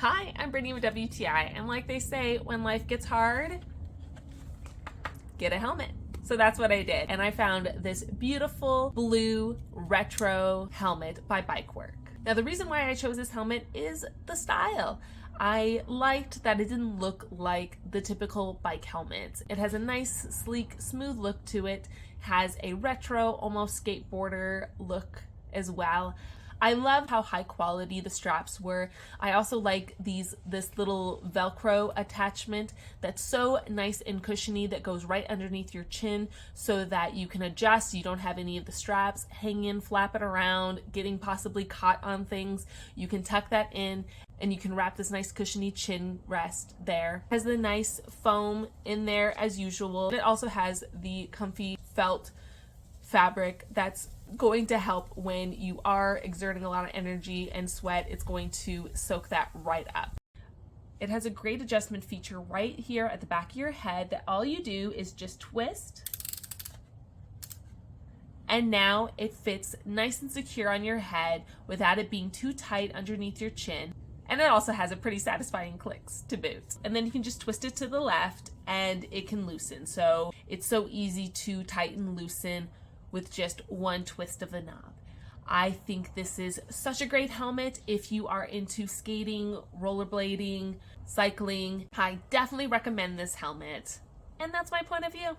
Hi, I'm Brittany with WTI, and like they say, when life gets hard, get a helmet. So that's what I did, and I found this beautiful blue retro helmet by Bikework. Now the reason why I chose this helmet is the style. I liked that it didn't look like the typical bike helmet. It has a nice, sleek, smooth look to it, has a retro, almost skateboarder look as well. I love how high quality the straps were. I also like this little Velcro attachment that's so nice and cushiony that goes right underneath your chin so that you can adjust. You don't have any of the straps hanging, flapping around, getting possibly caught on things. You can tuck that in and you can wrap this nice cushiony chin rest there. It has the nice foam in there as usual. It also has the comfy felt fabric that's going to help when you are exerting a lot of energy and sweat. It's going to soak that right up. It has a great adjustment feature right here at the back of your head that all you do is just twist, and now it fits nice and secure on your head without it being too tight underneath your chin. And it also has a pretty satisfying clicks to boot. And then you can just twist it to the left and it can loosen. So it's so easy to tighten, loosen with just one twist of the knob. I think this is such a great helmet if you are into skating, rollerblading, cycling. I definitely recommend this helmet. And that's my point of view.